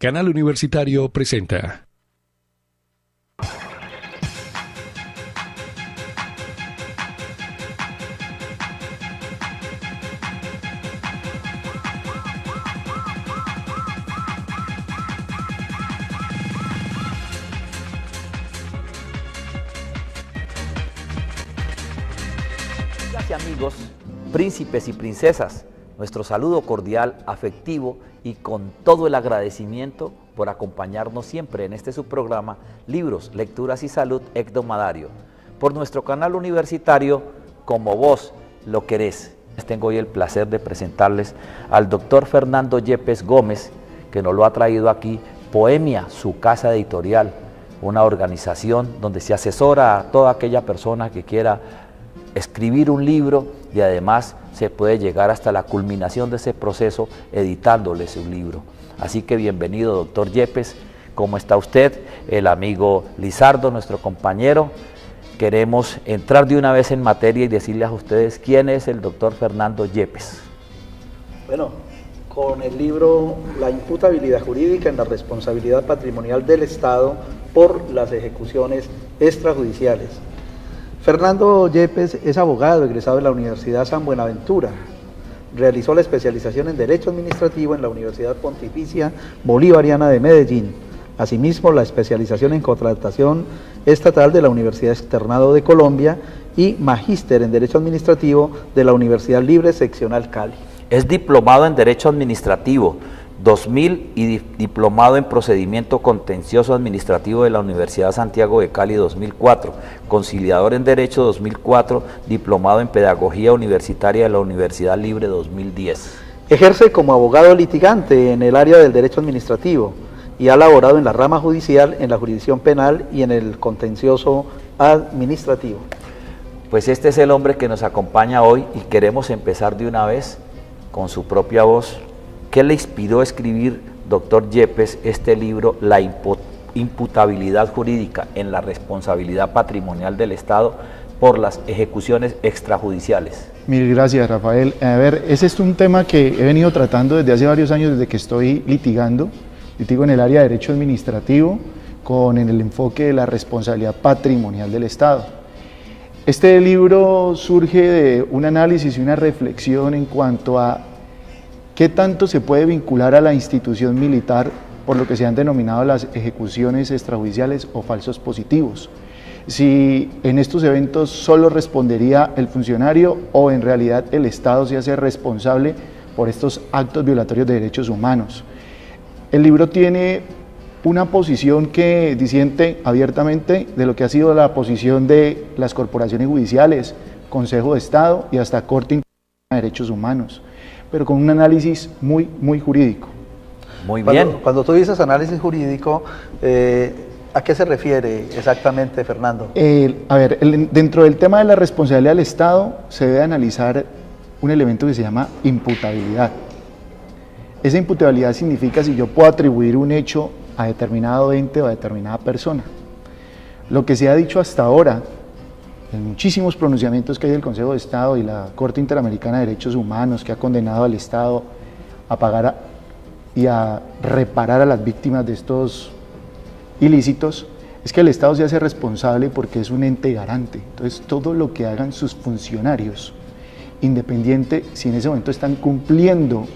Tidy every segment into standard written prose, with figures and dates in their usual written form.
Canal Universitario presenta. Amigas y amigos, príncipes y princesas, nuestro saludo cordial, afectivo y con todo el agradecimiento por acompañarnos siempre en este subprograma Libros, Lecturas y Salud Ecdomadario, por nuestro canal universitario Como Vos Lo Querés. Tengo hoy el placer de presentarles al doctor Fernando Yepes Gómez, que nos lo ha traído aquí, Poemia, su casa editorial, una organización donde se asesora a toda aquella persona que quiera escribir un libro y además se puede llegar hasta la culminación de ese proceso editándoles un libro. Así que bienvenido, doctor Yepes. ¿Cómo está usted? El amigo Lizardo, nuestro compañero. Queremos entrar de una vez en materia y decirles a ustedes quién es el doctor Fernando Yepes. Bueno, con el libro La imputabilidad jurídica en la responsabilidad patrimonial del Estado por las ejecuciones extrajudiciales. Fernando Yepes es abogado egresado de la Universidad San Buenaventura. Realizó la especialización en Derecho Administrativo en la Universidad Pontificia Bolivariana de Medellín. Asimismo, la especialización en Contratación Estatal de la Universidad Externado de Colombia y Magíster en Derecho Administrativo de la Universidad Libre Seccional Cali. Es diplomado en Derecho Administrativo 2000 y diplomado en Procedimiento Contencioso Administrativo de la Universidad Santiago de Cali 2004, conciliador en Derecho 2004, diplomado en Pedagogía Universitaria de la Universidad Libre 2010. Ejerce como abogado litigante en el área del Derecho Administrativo y ha laborado en la rama judicial, en la jurisdicción penal y en el contencioso administrativo. Pues este es el hombre que nos acompaña hoy y queremos empezar de una vez con su propia voz. ¿Qué le inspiró a escribir, doctor Yepes, este libro, La imputabilidad jurídica en la responsabilidad patrimonial del Estado por las ejecuciones extrajudiciales? Mil gracias, Rafael. A ver, ese es un tema que he venido tratando desde hace varios años, desde que estoy litigo en el área de Derecho Administrativo, con el enfoque de la responsabilidad patrimonial del Estado. Este libro surge de un análisis y una reflexión en cuanto a ¿qué tanto se puede vincular a la institución militar por lo que se han denominado las ejecuciones extrajudiciales o falsos positivos? Si en estos eventos solo respondería el funcionario o en realidad el Estado se hace responsable por estos actos violatorios de derechos humanos. El libro tiene una posición que disiente abiertamente de lo que ha sido la posición de las corporaciones judiciales, Consejo de Estado y hasta Corte Interamericana de Derechos Humanos, pero con un análisis muy jurídico. Muy bien. Cuando tú dices análisis jurídico, ¿a qué se refiere exactamente, Fernando? Dentro del tema de la responsabilidad del Estado se debe analizar un elemento que se llama imputabilidad. Esa imputabilidad significa si yo puedo atribuir un hecho a determinado ente o a determinada persona. Lo que se ha dicho hasta ahora, en muchísimos pronunciamientos que hay del Consejo de Estado y la Corte Interamericana de Derechos Humanos, que ha condenado al Estado a pagar y a reparar a las víctimas de estos ilícitos, es que el Estado se hace responsable porque es un ente garante. Entonces, todo lo que hagan sus funcionarios, independiente si en ese momento están cumpliendo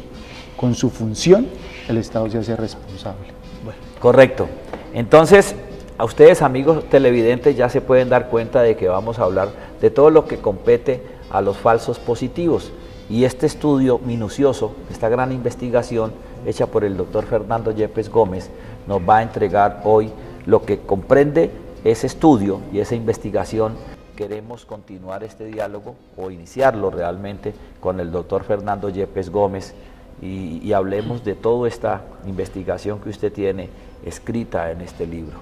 con su función, el Estado se hace responsable. Bueno, correcto. Entonces, a ustedes, amigos televidentes, ya se pueden dar cuenta de que vamos a hablar de todo lo que compete a los falsos positivos. Y este estudio minucioso, esta gran investigación hecha por el doctor Fernando Yepes Gómez, nos va a entregar hoy lo que comprende ese estudio y esa investigación. Queremos continuar este diálogo o iniciarlo realmente con el doctor Fernando Yepes Gómez y hablemos de toda esta investigación que usted tiene escrita en este libro.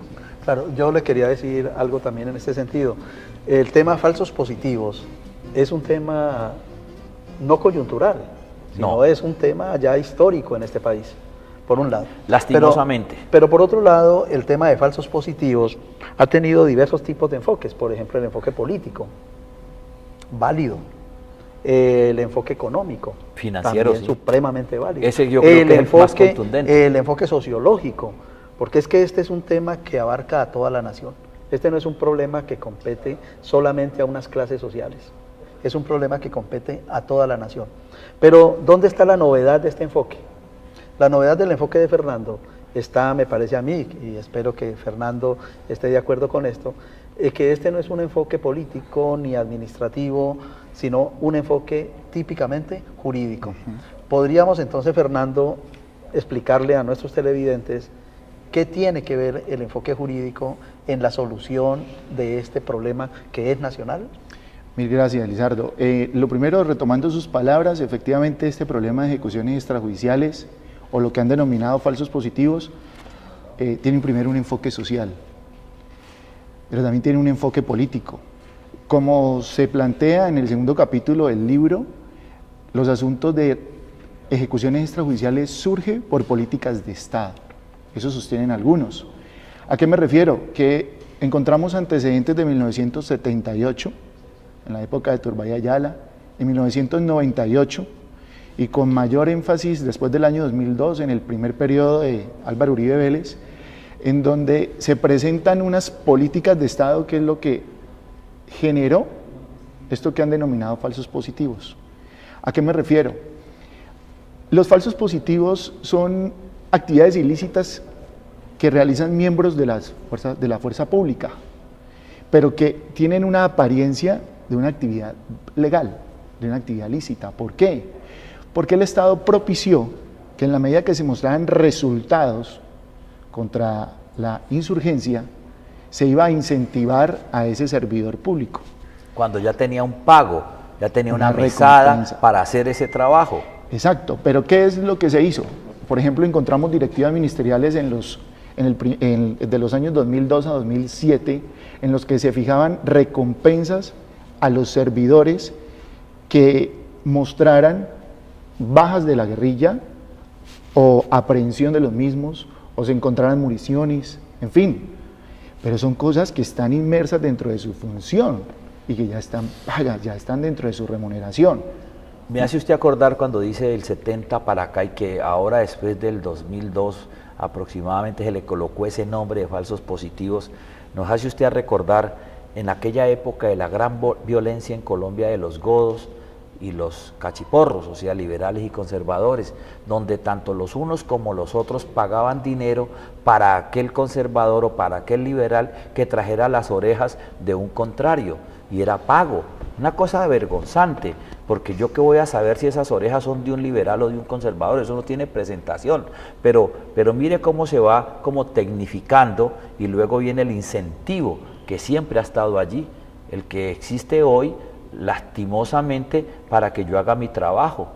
Claro, yo le quería decir algo también en este sentido. El tema falsos positivos es un tema no coyuntural, sino es un tema ya histórico en este país, por un lado. Lastimosamente. Pero por otro lado, el tema de falsos positivos ha tenido diversos tipos de enfoques, por ejemplo el enfoque político, válido, el enfoque económico, financiero, también sí, supremamente válido. Ese yo creo que es el más contundente. El enfoque sociológico, porque es que este es un tema que abarca a toda la nación. Este no es un problema que compete solamente a unas clases sociales, es un problema que compete a toda la nación. Pero, ¿dónde está la novedad de este enfoque? La novedad del enfoque de Fernando está, me parece a mí, y espero que Fernando esté de acuerdo con esto, que este no es un enfoque político ni administrativo, sino un enfoque típicamente jurídico. Podríamos entonces, Fernando, explicarle a nuestros televidentes qué tiene que ver el enfoque jurídico en la solución de este problema que es nacional. Mil gracias, Lizardo. Lo primero, retomando sus palabras, efectivamente este problema de ejecuciones extrajudiciales, o lo que han denominado falsos positivos, tienen primero un enfoque social, pero también tiene un enfoque político. Como se plantea en el segundo capítulo del libro, los asuntos de ejecuciones extrajudiciales surgen por políticas de Estado. Eso sostienen algunos. ¿A qué me refiero? Que encontramos antecedentes de 1978, en la época de Turbay Ayala, en 1998, y con mayor énfasis después del año 2002, en el primer periodo de Álvaro Uribe Vélez, en donde se presentan unas políticas de Estado que es lo que generó esto que han denominado falsos positivos. ¿A qué me refiero? Los falsos positivos son actividades ilícitas que realizan miembros de la fuerza pública, pero que tienen una apariencia de una actividad legal, de una actividad lícita. ¿Por qué? Porque el Estado propició que en la medida que se mostraran resultados contra la insurgencia, se iba a incentivar a ese servidor público. Cuando ya tenía un pago, ya tenía una mesada para hacer ese trabajo. Exacto, pero ¿qué es lo que se hizo? Por ejemplo, encontramos directivas ministeriales de los años 2002 a 2007, en los que se fijaban recompensas a los servidores que mostraran bajas de la guerrilla o aprehensión de los mismos, o se encontraran municiones, en fin. Pero son cosas que están inmersas dentro de su función y que ya están pagas, ya están dentro de su remuneración. Me hace usted acordar cuando dice del 70 para acá y que ahora después del 2002 aproximadamente se le colocó ese nombre de falsos positivos. Nos hace usted a recordar en aquella época de la gran violencia en Colombia de los godos y los cachiporros, o sea, liberales y conservadores, donde tanto los unos como los otros pagaban dinero para aquel conservador o para aquel liberal que trajera las orejas de un contrario, y era pago. Una cosa vergonzante, porque yo qué voy a saber si esas orejas son de un liberal o de un conservador, eso no tiene presentación, pero mire cómo se va como tecnificando, y luego viene el incentivo que siempre ha estado allí, el que existe hoy lastimosamente para que yo haga mi trabajo,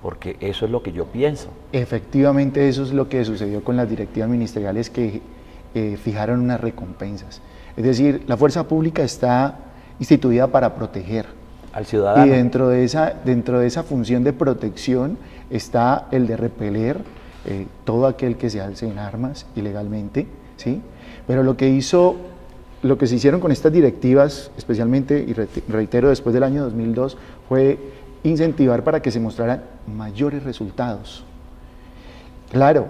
porque eso es lo que yo pienso. Efectivamente, eso es lo que sucedió con las directivas ministeriales que fijaron unas recompensas. Es decir, la fuerza pública está instituida para proteger al ciudadano. Y dentro de esa función de protección está el de repeler todo aquel que se alce en armas ilegalmente, ¿sí? Pero lo que se hicieron con estas directivas, especialmente, y reitero, después del año 2002, fue incentivar para que se mostraran mayores resultados. Claro,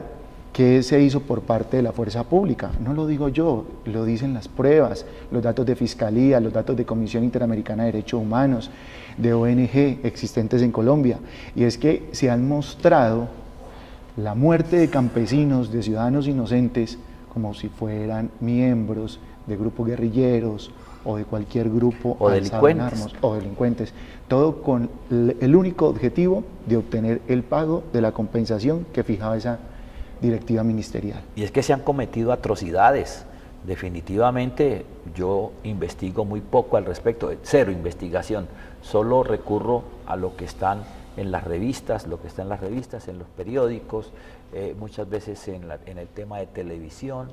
¿qué se hizo por parte de la fuerza pública? No lo digo yo, lo dicen las pruebas, los datos de Fiscalía, los datos de Comisión Interamericana de Derechos Humanos, de ONG existentes en Colombia, y es que se han mostrado la muerte de campesinos, de ciudadanos inocentes, como si fueran miembros de grupos guerrilleros o de cualquier grupo o delincuentes. En armas, o delincuentes, todo con el único objetivo de obtener el pago de la compensación que fijaba esa directiva ministerial. Y es que se han cometido atrocidades. Definitivamente yo investigo muy poco al respecto, cero investigación, solo recurro a lo que están en las revistas, en los periódicos, muchas veces en el tema de televisión,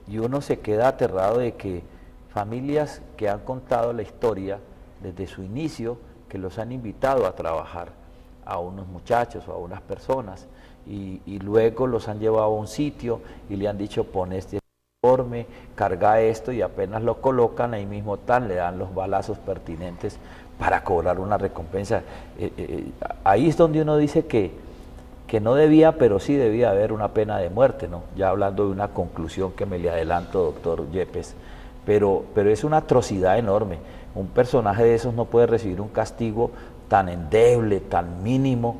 y uno se queda aterrado de que familias que han contado la historia desde su inicio, que los han invitado a trabajar a unos muchachos o a unas personas, y luego los han llevado a un sitio y le han dicho: pon este uniforme, carga esto, y apenas lo colocan ahí mismo le dan los balazos pertinentes para cobrar una recompensa. Ahí es donde uno dice que no debía, pero sí debía haber una pena de muerte, ¿no? Ya hablando de una conclusión que me le adelanto, doctor Yepes, pero es una atrocidad enorme. Un personaje de esos no puede recibir un castigo tan endeble, tan mínimo,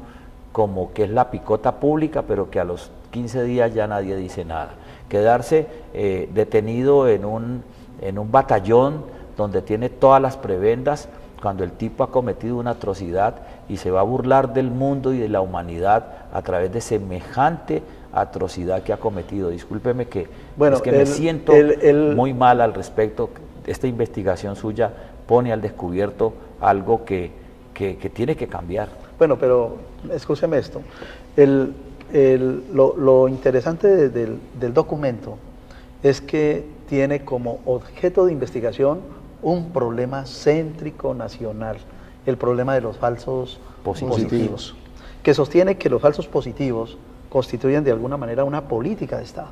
como que es la picota pública, pero que a los 15 días ya nadie dice nada. Quedarse detenido en un batallón donde tiene todas las prebendas, cuando el tipo ha cometido una atrocidad y se va a burlar del mundo y de la humanidad a través de semejante atrocidad que ha cometido. Discúlpeme que, bueno, es que me siento muy mal al respecto. Esta investigación suya pone al descubierto algo que tiene que cambiar. Bueno, pero escúcheme esto. Lo interesante del documento es que tiene como objeto de investigación un problema céntrico nacional, el problema de los falsos positivos, que sostiene que los falsos positivos constituyen de alguna manera una política de Estado.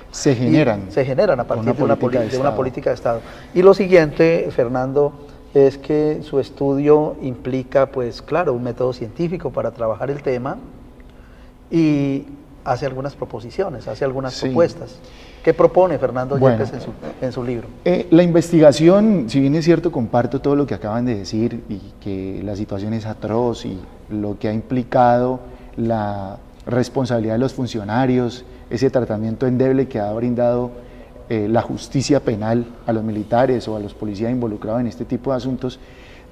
Se generan a partir de una política de Estado. Y lo siguiente, Fernando, es que su estudio implica, pues claro, un método científico para trabajar el tema y hace algunas proposiciones, hace algunas propuestas. ¿Qué propone Fernando Yepes en su libro? La investigación, si bien es cierto, comparto todo lo que acaban de decir y que la situación es atroz y lo que ha implicado la responsabilidad de los funcionarios, ese tratamiento endeble que ha brindado la justicia penal a los militares o a los policías involucrados en este tipo de asuntos,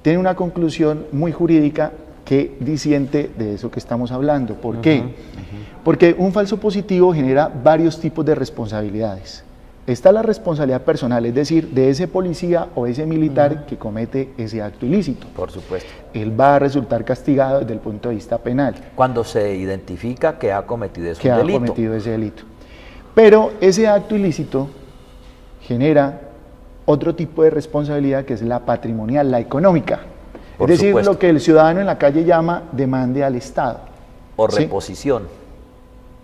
tiene una conclusión muy jurídica que disiente de eso que estamos hablando. ¿Por qué? Porque un falso positivo genera varios tipos de responsabilidades. Está la responsabilidad personal, es decir, de ese policía o ese militar que comete ese acto ilícito. Por supuesto. Él va a resultar castigado desde el punto de vista penal. Cuando se identifica que ha cometido ese delito. Que ha cometido ese delito. Pero ese acto ilícito genera otro tipo de responsabilidad que es la patrimonial, la económica. Por es decir, supuesto. lo que el ciudadano en la calle llama demande al Estado. O ¿sí? reposición.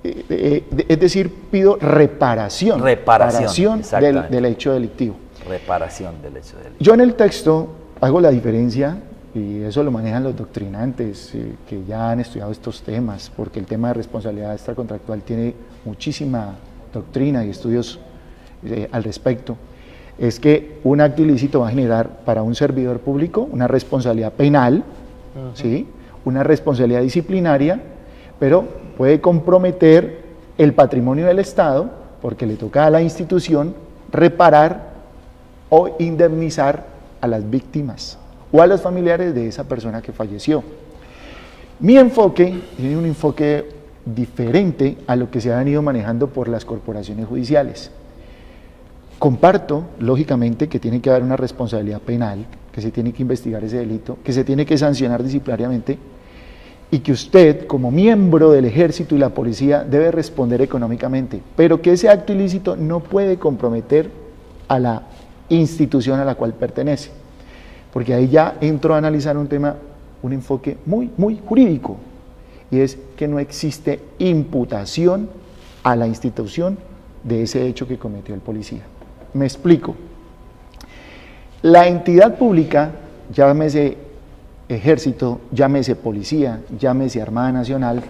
Es decir, pido reparación del hecho delictivo. Reparación del hecho delictivo. Yo en el texto hago la diferencia, y eso lo manejan los doctrinantes que ya han estudiado estos temas, porque el tema de responsabilidad extracontractual tiene muchísima doctrina y estudios al respecto. Es que un acto ilícito va a generar para un servidor público una responsabilidad penal, ¿sí? Una responsabilidad disciplinaria, pero puede comprometer el patrimonio del Estado porque le toca a la institución reparar o indemnizar a las víctimas o a los familiares de esa persona que falleció. Mi enfoque tiene un enfoque diferente a lo que se ha venido manejando por las corporaciones judiciales. Comparto, lógicamente, que tiene que haber una responsabilidad penal, que se tiene que investigar ese delito, que se tiene que sancionar disciplinariamente y que usted, como miembro del Ejército y la Policía, debe responder económicamente, pero que ese acto ilícito no puede comprometer a la institución a la cual pertenece, porque ahí ya entro a analizar un tema, un enfoque muy jurídico, y es que no existe imputación a la institución de ese hecho que cometió el policía. Me explico. La entidad pública, llámese Ejército, llámese Policía, llámese Armada Nacional,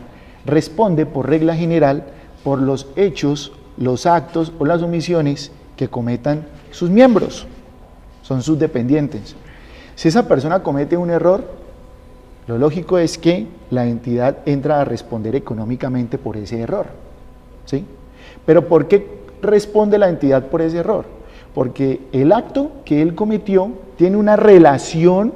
responde por regla general por los hechos, los actos o las omisiones que cometan sus miembros, son sus dependientes. Si esa persona comete un error, lo lógico es que la entidad entra a responder económicamente por ese error, ¿sí? Pero ¿por qué responde la entidad por ese error? Porque el acto que él cometió tiene una relación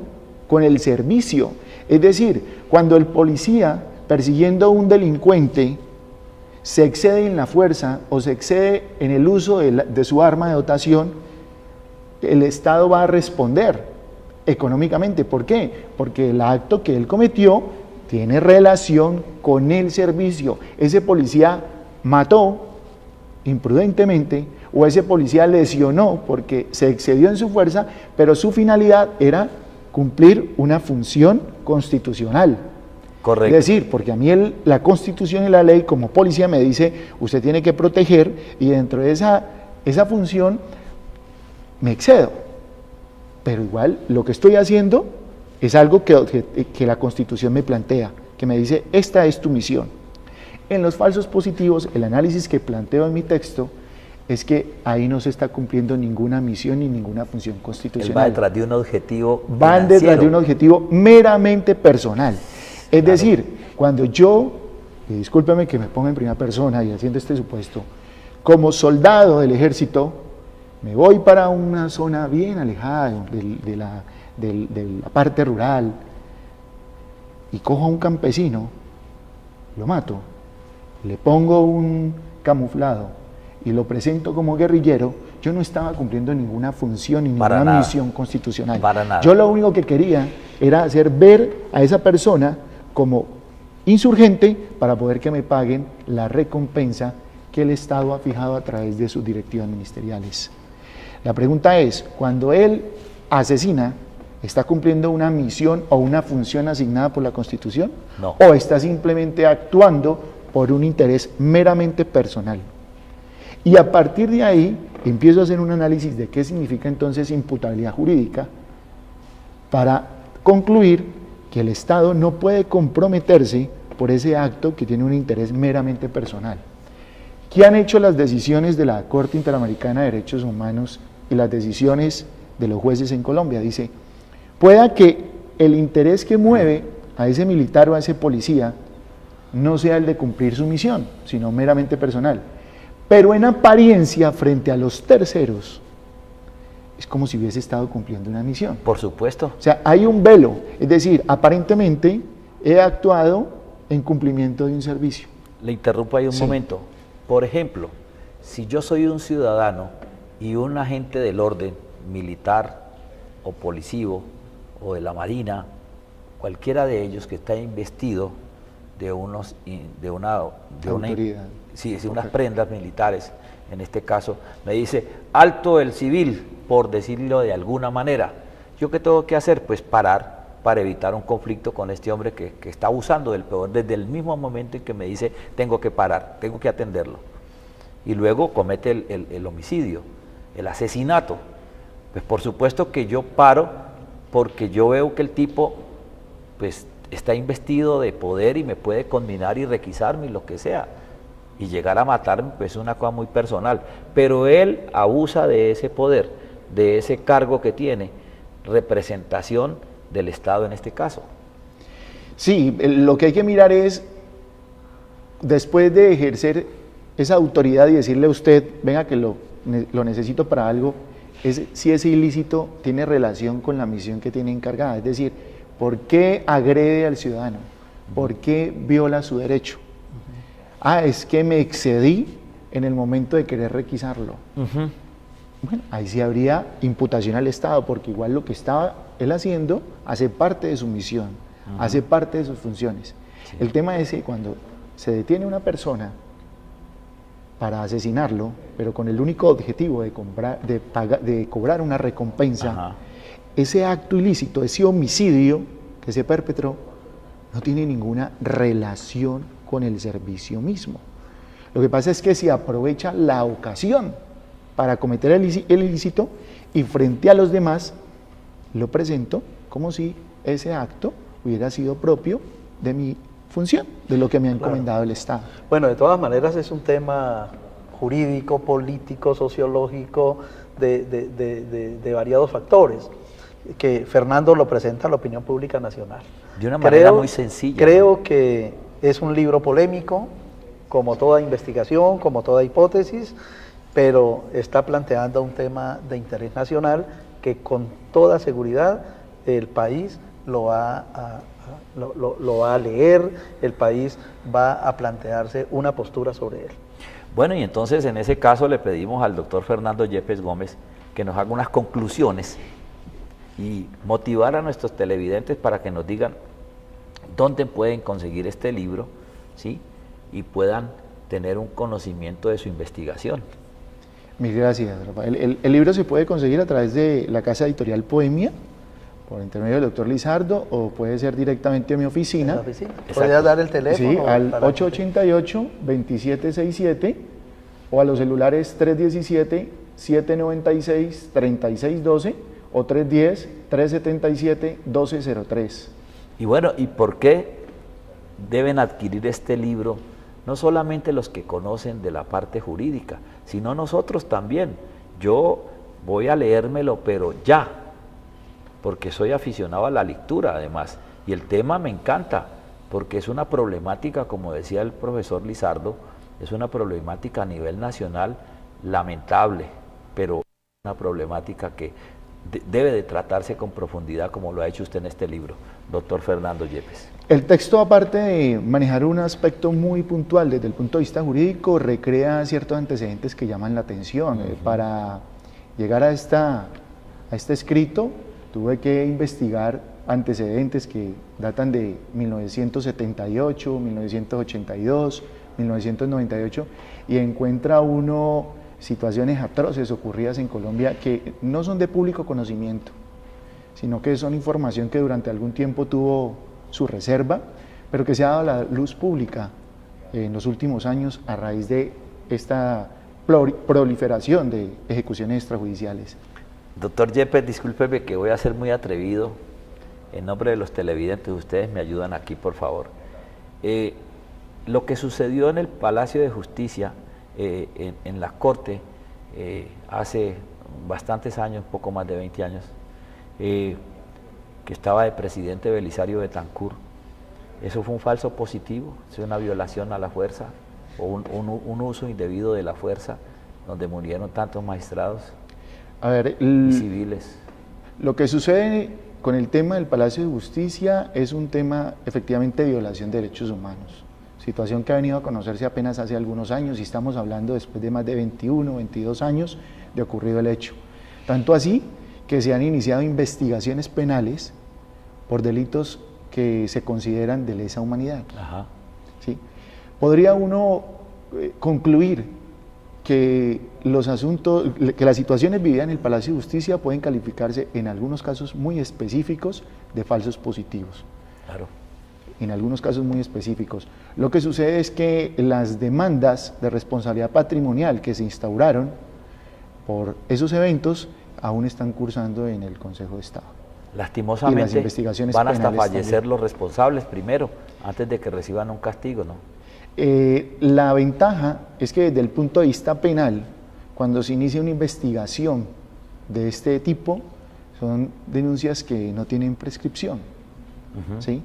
con el servicio. Es decir, cuando el policía, persiguiendo a un delincuente, se excede en la fuerza o se excede en el uso de su arma de dotación, el Estado va a responder económicamente. ¿Por qué? Porque el acto que él cometió tiene relación con el servicio. Ese policía mató imprudentemente o ese policía lesionó porque se excedió en su fuerza, pero su finalidad era cumplir una función constitucional. Correcto. Es decir, porque a mí la Constitución y la ley como policía me dice, usted tiene que proteger y dentro de esa función me excedo. Pero igual lo que estoy haciendo Es algo que la Constitución me plantea, que me dice, esta es tu misión. En los falsos positivos, el análisis que planteo en mi texto es que ahí no se está cumpliendo ninguna misión ni ninguna función constitucional. Él va detrás de un objetivo Van detrás de un objetivo meramente personal. Es decir, cuando yo, y discúlpeme que me ponga en primera persona y haciendo este supuesto, como soldado del ejército, me voy para una zona bien alejada de la parte rural y cojo a un campesino, lo mato, le pongo un camuflado y lo presento como guerrillero, yo no estaba cumpliendo ninguna función ni ninguna misión constitucional. Para nada. Yo lo único que quería era hacer ver a esa persona como insurgente para poder que me paguen la recompensa que el Estado ha fijado a través de sus directivas ministeriales. La pregunta es, cuando él asesina, ¿está cumpliendo una misión o una función asignada por la Constitución? No. ¿O está simplemente actuando por un interés meramente personal? Y a partir de ahí empiezo a hacer un análisis de qué significa entonces imputabilidad jurídica para concluir que el Estado no puede comprometerse por ese acto que tiene un interés meramente personal. ¿Qué han hecho las decisiones de la Corte Interamericana de Derechos Humanos y las decisiones de los jueces en Colombia? Dice, pueda que el interés que mueve a ese militar o a ese policía no sea el de cumplir su misión, sino meramente personal. Pero en apariencia, frente a los terceros, es como si hubiese estado cumpliendo una misión. Por supuesto. O sea, hay un velo, es decir, aparentemente he actuado en cumplimiento de un servicio. Le interrumpo ahí un Sí. momento. Por ejemplo, si yo soy un ciudadano y un agente del orden militar o policivo o de la Marina, cualquiera de ellos que está investido de unas prendas militares, en este caso, me dice, alto el civil, por decirlo de alguna manera. ¿Yo qué tengo que hacer? Pues parar para evitar un conflicto con este hombre que está abusando del poder desde el mismo momento en que me dice, tengo que parar, tengo que atenderlo. Y luego comete el homicidio, el asesinato. Pues por supuesto que yo paro porque yo veo que el tipo pues está investido de poder y me puede condenar y requisarme y lo que sea. Y llegar a matarme pues es una cosa muy personal. Pero él abusa de ese poder, de ese cargo que tiene, representación del Estado en este caso. Sí, lo que hay que mirar es, después de ejercer esa autoridad y decirle a usted, venga que lo necesito para algo, es si ese ilícito tiene relación con la misión que tiene encargada. Es decir, ¿por qué agrede al ciudadano? ¿Por qué viola su derecho? Es que me excedí en el momento de querer requisarlo. Bueno, ahí sí habría imputación al Estado, porque igual lo que estaba él haciendo hace parte de su misión, hace parte de sus funciones. Sí. El tema es que cuando se detiene una persona para asesinarlo, pero con el único objetivo de cobrar una recompensa, ese acto ilícito, ese homicidio que se perpetró, no tiene ninguna relación con el servicio mismo. Lo que pasa es que se aprovecha la ocasión para cometer el ilícito y frente a los demás lo presento como si ese acto hubiera sido propio de mi función, de lo que me ha encomendado el Estado. Bueno, de todas maneras es un tema jurídico, político, sociológico, de variados factores, que Fernando lo presenta a la opinión pública nacional. De una manera muy sencilla. Creo que es un libro polémico, como toda investigación, como toda hipótesis, pero está planteando un tema de interés nacional que con toda seguridad el país lo va a leer, el país va a plantearse una postura sobre él. Bueno, y entonces en ese caso le pedimos al doctor Fernando Yepes Gómez que nos haga unas conclusiones y motivar a nuestros televidentes para que nos digan dónde pueden conseguir este libro, ¿sí? Y puedan tener un conocimiento de su investigación. Mil gracias, Rafael. El libro se puede conseguir a través de la casa editorial Poemia, por intermedio del doctor Lizardo, o puede ser directamente a mi oficina. ¿Podrías dar el teléfono? Sí, al 888-2767 o a los celulares 317-796-3612 o 310-377-1203. Y bueno, ¿y por qué deben adquirir este libro? No solamente los que conocen de la parte jurídica, sino nosotros también. Yo voy a leérmelo, pero ya, porque soy aficionado a la lectura además, y el tema me encanta, porque es una problemática, como decía el profesor Lizardo, es una problemática a nivel nacional lamentable, pero una problemática que debe de tratarse con profundidad, como lo ha hecho usted en este libro, doctor Fernando Yepes. El texto, aparte de manejar un aspecto muy puntual desde el punto de vista jurídico, recrea ciertos antecedentes que llaman la atención. Para llegar a este escrito, tuve que investigar antecedentes que datan de 1978, 1982, 1998, y encuentra uno situaciones atroces ocurridas en Colombia que no son de público conocimiento, sino que son información que durante algún tiempo tuvo su reserva, pero que se ha dado a la luz pública en los últimos años a raíz de esta proliferación de ejecuciones extrajudiciales. Doctor Yepes, discúlpeme que voy a ser muy atrevido. En nombre de los televidentes, ustedes me ayudan aquí, por favor. Lo que sucedió en el Palacio de Justicia, en la Corte, hace bastantes años, poco más de 20 años, que estaba de presidente Belisario Betancur, ¿eso fue un falso positivo? ¿Es una violación a la fuerza? ¿O un uso indebido de la fuerza, donde murieron tantos magistrados y civiles? Lo que sucede con el tema del Palacio de Justicia es un tema efectivamente de violación de derechos humanos, situación que ha venido a conocerse apenas hace algunos años, y estamos hablando después de más de 21, 22 años de ocurrido el hecho. Tanto así que se han iniciado investigaciones penales por delitos que se consideran de lesa humanidad. Ajá. ¿Sí? Podría uno concluir que los asuntos, que las situaciones vividas en el Palacio de Justicia pueden calificarse en algunos casos muy específicos de falsos positivos. Claro. En algunos casos muy específicos. Lo que sucede es que las demandas de responsabilidad patrimonial que se instauraron por esos eventos aún están cursando en el Consejo de Estado. Lastimosamente, y las investigaciones van hasta fallecer también. los responsables primero, antes de que reciban un castigo, ¿no? La ventaja es que desde el punto de vista penal, cuando se inicia una investigación de este tipo, son denuncias que no tienen prescripción, ¿sí?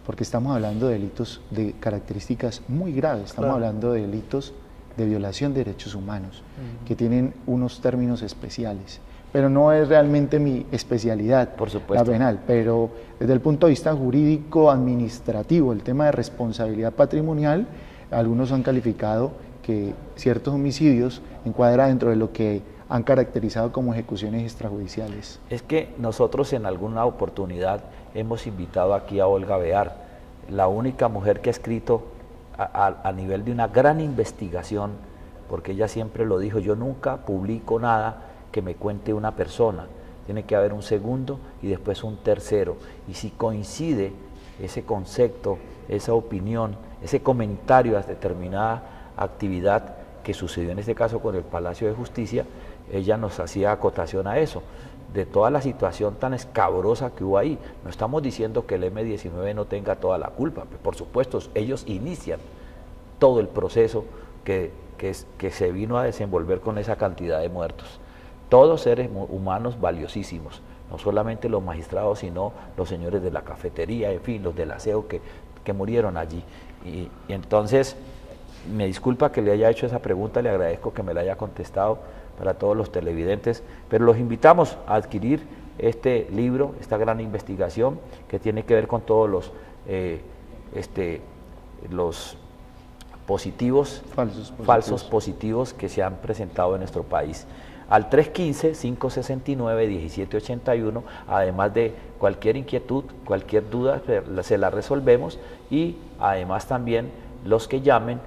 Porque estamos hablando de delitos de características muy graves, estamos hablando de delitos de violación de derechos humanos, que tienen unos términos especiales, pero no es realmente mi especialidad, por supuesto, la penal, pero desde el punto de vista jurídico, administrativo, el tema de responsabilidad patrimonial, algunos han calificado que ciertos homicidios encuadran dentro de lo que han caracterizado como ejecuciones extrajudiciales. Es que nosotros en alguna oportunidad hemos invitado aquí a Olga Bear, la única mujer que ha escrito a nivel de una gran investigación, porque ella siempre lo dijo, yo nunca publico nada que me cuente una persona, tiene que haber un segundo y después un tercero, y si coincide ese concepto, esa opinión, ese comentario a determinada actividad que sucedió en este caso con el Palacio de Justicia, ella nos hacía acotación a eso, de toda la situación tan escabrosa que hubo ahí. No estamos diciendo que el M-19 no tenga toda la culpa, pues por supuesto, ellos inician todo el proceso que se vino a desenvolver con esa cantidad de muertos. Todos seres humanos valiosísimos, no solamente los magistrados, sino los señores de la cafetería, en fin, los del aseo que murieron allí. Y entonces, me disculpa que le haya hecho esa pregunta, le agradezco que me la haya contestado para todos los televidentes, pero los invitamos a adquirir este libro, esta gran investigación que tiene que ver con todos los falsos positivos que se han presentado en nuestro país. Al 315-569-1781, además de cualquier inquietud, cualquier duda, se la resolvemos, y además también los que llamen,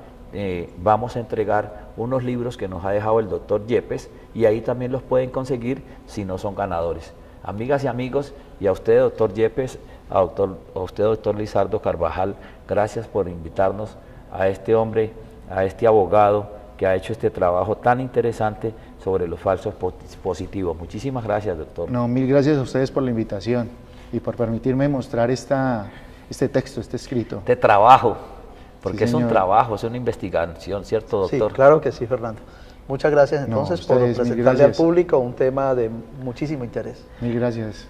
vamos a entregar unos libros que nos ha dejado el doctor Yepes, y ahí también los pueden conseguir si no son ganadores. Amigas y amigos, y a usted, doctor Yepes, a usted, doctor Lizardo Carvajal, gracias por invitarnos a este hombre, a este abogado que ha hecho este trabajo tan interesante sobre los falsos positivos. Muchísimas gracias, doctor. No, mil gracias a ustedes por la invitación y por permitirme mostrar este texto, este escrito. De trabajo, porque Sí, es un señor. trabajo, es una investigación, ¿cierto, doctor? Sí, claro que sí, Fernando. Muchas gracias entonces por ustedes, mil presentarle al gracias. público un tema de muchísimo interés. Mil gracias.